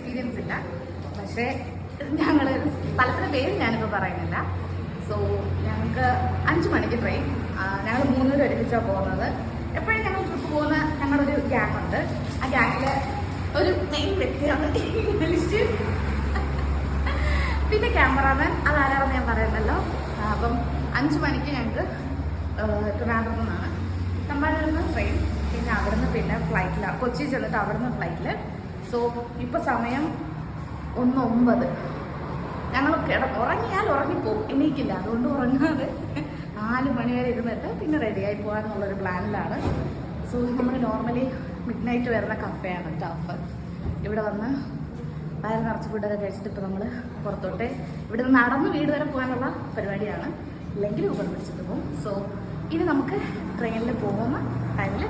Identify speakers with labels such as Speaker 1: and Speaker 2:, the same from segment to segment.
Speaker 1: Experience ഇല്ല. പക്ഷേ ഞങ്ങൾ സ്ഥലത്തിൻ്റെ പേര് ഞാനിപ്പോൾ പറയുന്നില്ല. സോ ഞങ്ങൾക്ക് 5 മണിക്ക് ട്രെയിൻ. ഞങ്ങൾ 3 പേര് ഒരുമിച്ചാണ് പോകുന്നത്. എപ്പോഴും ഞങ്ങൾ ട്രിപ്പ് പോകുന്ന ഞങ്ങളൊരു ഗ്യാങ് ഉണ്ട്. ആ ഗ്യാങ്ങിൽ ഒരു മെയിൻ വ്യക്തിയാണ് ഇംഗ്ലീഷ്, പിന്നെ ക്യാമറാമാൻ. അതാരാണെന്ന് ഞാൻ പറയുന്നല്ലോ. അപ്പം 5 മണിക്ക് ഞങ്ങൾക്ക് ട്രിവാൻഡ്രത്തു നിന്നാണ് തമ്പാനൂരിൽ നിന്ന് ട്രെയിൻ. പിന്നെ അവിടുന്ന് പിന്നെ ഫ്ലൈറ്റിലാണ് കൊച്ചി ചെന്നിട്ട് അവിടുന്ന് ഫ്ലൈറ്റിൽ. സോ ഇപ്പോൾ സമയം 1:09. ഞങ്ങൾ ഉറങ്ങിയാൽ ഉറങ്ങിപ്പോവും, എണീക്കില്ല. അതുകൊണ്ട് ഉറങ്ങാതെ 4 മണി വരെ ഇരുന്നിട്ട് പിന്നെ റെഡിയായി പോകാമെന്നുള്ളൊരു പ്ലാനിലാണ്. സോ നമ്മൾ നോർമലി മിഡ് നൈറ്റ് വരുന്ന കഫേയാണ് ടഫ്. ഇവിടെ വന്ന് വയറ് നിറച്ച് ഫുഡൊക്കെ കഴിച്ചിട്ട് ഇപ്പോൾ നമ്മൾ പുറത്തോട്ട് ഇവിടെ നിന്ന് നടന്ന് വീട് വരെ പോകാനുള്ള പരിപാടിയാണ്. ഇല്ലെങ്കിൽ ഊബർ പിടിച്ചിട്ട് പോകും. സോ ഇനി നമുക്ക് ട്രെയിനിൽ പോകുന്ന ടൈമിൽ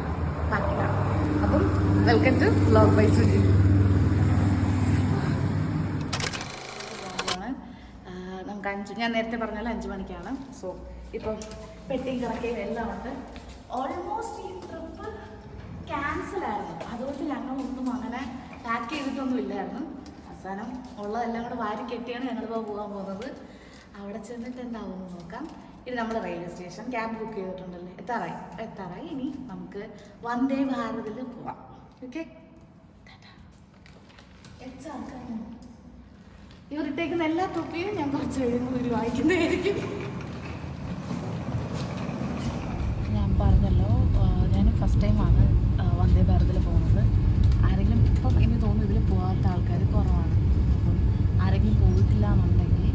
Speaker 1: ബാക്കി കാണാം. അപ്പം welcome to vlog by Suji. നമുക്ക് ഞാൻ നേരത്തെ പറഞ്ഞാൽ 5 മണിക്കാണ്. സോ ഇപ്പം പെട്ടിയും കിടക്കുകയും എല്ലാം ഉണ്ട്. ഓൾമോസ്റ്റ് ഈ ട്രിപ്പ് ക്യാൻസലായിരുന്നു. അതുകൊണ്ട് ഞങ്ങളൊന്നും അങ്ങനെ പാക്ക് ചെയ്തിട്ടൊന്നും ഇല്ലായിരുന്നു. അവസാനം ഉള്ളതെല്ലാം കൂടെ വാരി കെട്ടിയാണ് ഞങ്ങളിപ്പോൾ പോകാൻ പോകുന്നത്. അവിടെ ചെന്നിട്ട് എന്താവുമെന്ന് നോക്കാം. ഇത് നമ്മൾ റെയിൽവേ സ്റ്റേഷൻ ക്യാബ് ബുക്ക് ചെയ്തിട്ടുണ്ടല്ലേ, എത്താറായി. ഇനി നമുക്ക് വന്ദേ ഭാരതിൽ പോവാം. ഓക്കെ, ഇവരിട്ടേക്കുന്ന എല്ലാ തൊപ്പിയും ഞാൻ കുറച്ച് കഴിയുമ്പോൾ ഒരു വായിക്കുന്നതായിരിക്കും. ഞാൻ പറഞ്ഞല്ലോ, ഞാൻ ഫസ്റ്റ് ടൈമാണ് വന്ദേ ഭാരതിൽ പോകുന്നത്. ആരെങ്കിലും ഇപ്പം എനിക്ക് തോന്നുന്നു ഇതിൽ പോകാത്ത ആൾക്കാർ കുറവാണ്. അപ്പം ആരെങ്കിലും പോയിട്ടില്ല എന്നുണ്ടെങ്കിൽ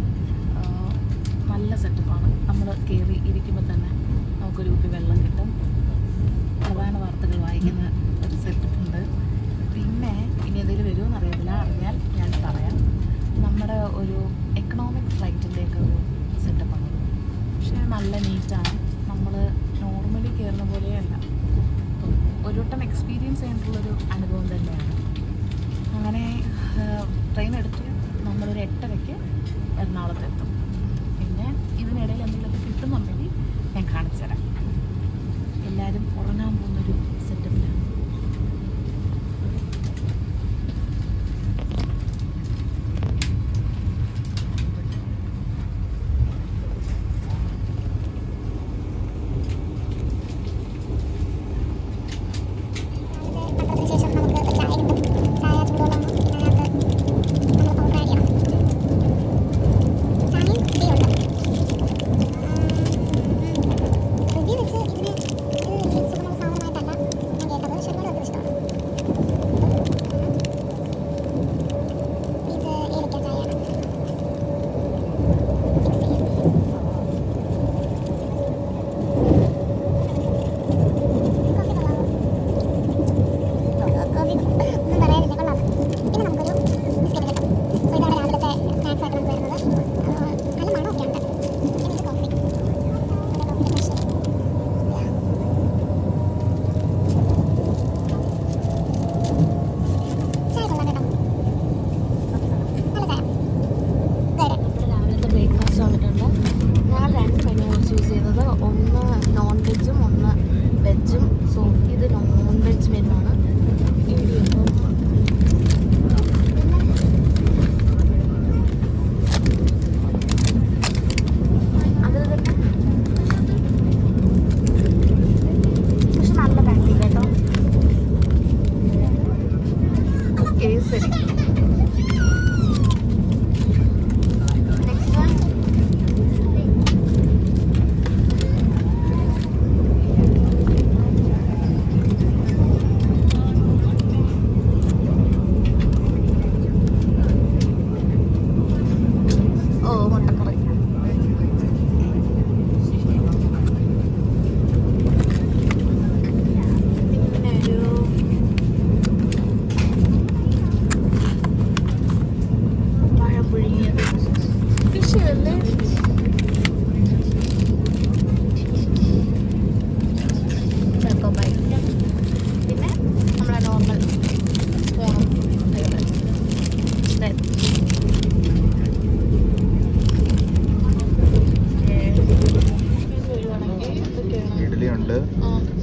Speaker 1: നല്ല സെറ്റപ്പാണ്. നമ്മൾ കയറി ഇരിക്കുമ്പോൾ തന്നെ നമുക്കൊരു കുപ്പി വെള്ളം കിട്ടും. പ്രധാന വാർത്തകൾ വായിക്കുന്ന ഒരു സെറ്റപ്പുണ്ട്. പിന്നെ ഇനി എന്തെങ്കിലും വരുമോ അറിയത്തില്ല, അറിഞ്ഞാൽ ഞാൻ പറയാം. നമ്മുടെ ഒരു എക്കണോമിക് ഫ്ലൈറ്റിൻ്റെയൊക്കെ ഒരു സെറ്റപ്പാണ്. പക്ഷേ നല്ല നീറ്റാണ്. നമ്മൾ നോർമലി കയറുന്ന പോലെയല്ല. ഒരു വട്ടം എക്സ്പീരിയൻസ് ചെയ്തിട്ടുള്ളൊരു അനുഭവം തന്നെയാണ്. അങ്ങനെ ട്രെയിൻ എടുത്തു. നമ്മളൊരു 8:30 എറണാകുളത്തെത്തും. പിന്നെ ഇതിനിടയിൽ എന്തെങ്കിലുമൊക്കെ കിട്ടുന്നുണ്ടെങ്കിൽ ഞാൻ കാണിച്ചു തരാം. എല്ലാവരും ഉറങ്ങാൻ പോകുന്നൊരു സെറ്റപ്പിലാണ്.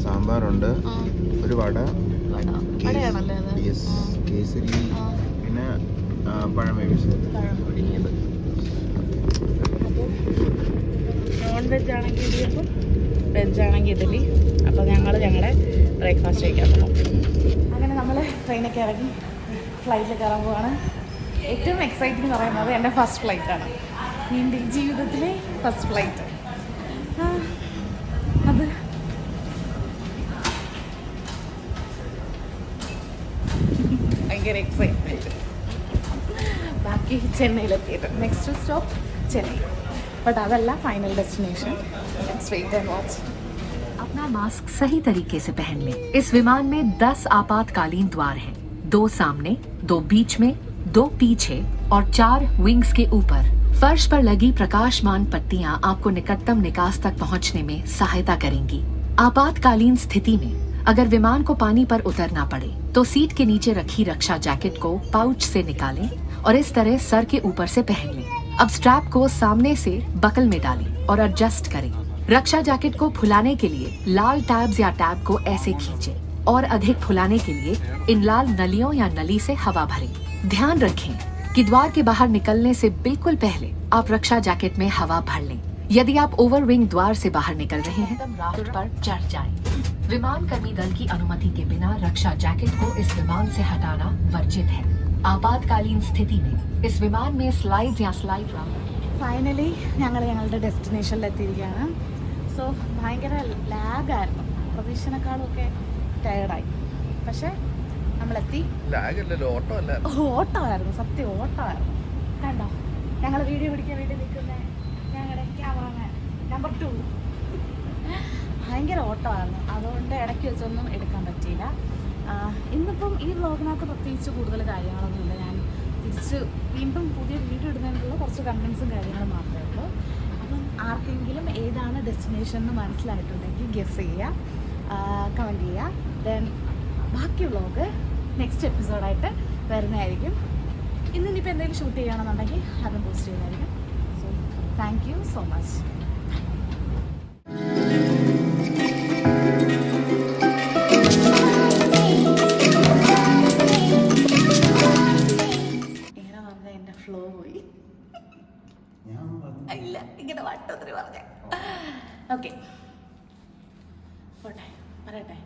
Speaker 2: സാമ്പാറുണ്ട്, ഒരു വട, കേസരി, പിന്നെ പഴം വേവിച്ചത്.
Speaker 1: പഴം പൊടിയത്. അപ്പോൾ നോൺ വെജ് ആണെങ്കിൽ ഇടിയപ്പം, വെജ് ആണെങ്കിൽ ഇഡലി. അപ്പോൾ ഞങ്ങളുടെ ബ്രേക്ക്ഫാസ്റ്റ് കഴിക്കാൻ പോകും. അങ്ങനെ നമ്മൾ ട്രെയിനൊക്കെ ഇറങ്ങി ഫ്ലൈറ്റിൽ കയറാൻ പോവാണ്. ഏറ്റവും എക്സൈറ്റിംഗ് എന്ന് പറയുന്നത് എൻ്റെ ഫസ്റ്റ് ഫ്ലൈറ്റാണ്. എൻ്റെ ജീവിതത്തിലെ ഫസ്റ്റ് ഫ്ലൈറ്റ്. അത് ഭയങ്കര എക്സൈറ്റ്മെൻറ്റ്. ബാക്കി ചെന്നൈയിലെത്തിയിട്ട് നെക്സ്റ്റ് സ്റ്റോപ്പ് ചെന്നൈ. बट അതല്ല final destination. Wait and watch.
Speaker 3: अपना मास्क सही तरीके से पहन लें। इस विमान में 10 आपातकालीन द्वार हैं, 2 सामने, 2 बीच में, 2 पीछे और 4 विंग्स के ऊपर। फर्श पर लगी प्रकाशमान पट्टियां आपको निकटतम निकास तक पहुंचने में सहायता करेंगी। आपातकालीन स्थिति में अगर विमान को पानी पर उतरना पड़े तो सीट के नीचे रखी रक्षा जैकेट को पाउच से निकालें और इस तरह सर के ऊपर से पहन लें। अब स्ट्रैप को सामने से बकल में डालें और एडजस्ट करें। रक्षा जैकेट को फुलाने के लिए लाल टैब्स या टैब को ऐसे खींचें और अधिक फुलाने के लिए इन लाल नलियों या नली से हवा भरें। ध्यान रखें कि द्वार के बाहर निकलने से बिल्कुल पहले आप रक्षा जैकेट में हवा भर लें। यदि आप ओवर विंग द्वार से बाहर निकल रहे हैं तब राफ्ट पर चढ़ जाएं। विमान कर्मी दल की अनुमति के बिना रक्षा जैकेट को इस विमान से हटाना वर्जित है। आपातकालीन स्थिति में इस विमान में स्लाइड्स या स्लाइड राउंड।
Speaker 1: ഫൈനലി ഞങ്ങളുടെ ഡെസ്റ്റിനേഷനിലെത്തിയിരിക്കുകയാണ്. സോ ഭയങ്കര ലാഗായിരുന്നു, പ്രതീക്ഷനേക്കാളൊക്കെ ടയേർഡായി. പക്ഷേ നമ്മളെത്തി. ഓട്ടമായിരുന്നു, സത്യം ഓട്ടമായിരുന്നു. കണ്ടോ ഞങ്ങൾ വീഡിയോ പിടിക്കാൻ വേണ്ടി നിൽക്കുന്ന ഞങ്ങളുടെ ക്യാമറമാൻ നമ്പർ 2. ഭയങ്കര ഓട്ടമായിരുന്നു, അതുകൊണ്ട് ഇടയ്ക്ക് വെച്ചൊന്നും എടുക്കാൻ പറ്റിയില്ല. ഇന്നിപ്പം ഈ വ്ളോഗിനകത്ത് പ്രത്യേകിച്ച് കൂടുതൽ കാര്യങ്ങളൊന്നുമില്ല. ഞാൻ തിരിച്ച് വീണ്ടും പുതിയ വീഡിയോ ഇടുന്നതിനുള്ള കുറച്ച് കണ്ടൻസും കാര്യങ്ങളും മാത്രമേ ഉള്ളൂ. അപ്പം ആർക്കെങ്കിലും ഏതാണ് ഡെസ്റ്റിനേഷൻ എന്ന് മനസ്സിലായിട്ടുണ്ടെങ്കിൽ ഗെസ് ചെയ്യുക, കമൻറ്റ് ചെയ്യുക. ദെൻ ബാക്കി വ്ളോഗ് നെക്സ്റ്റ് എപ്പിസോഡായിട്ട് വരുന്നതായിരിക്കും. ഇന്നിപ്പോൾ എന്തെങ്കിലും ഷൂട്ട് ചെയ്യുകയാണെന്നുണ്ടെങ്കിൽ അതും പോസ്റ്റ് ചെയ്യുന്നതായിരിക്കും. So thank you so much. Flow പോയി. ഇല്ല, ഇങ്ങനെ വട്ടൊത്തിരി പറഞ്ഞ. ഓക്കെ, പോട്ടെ, പറയട്ടെ.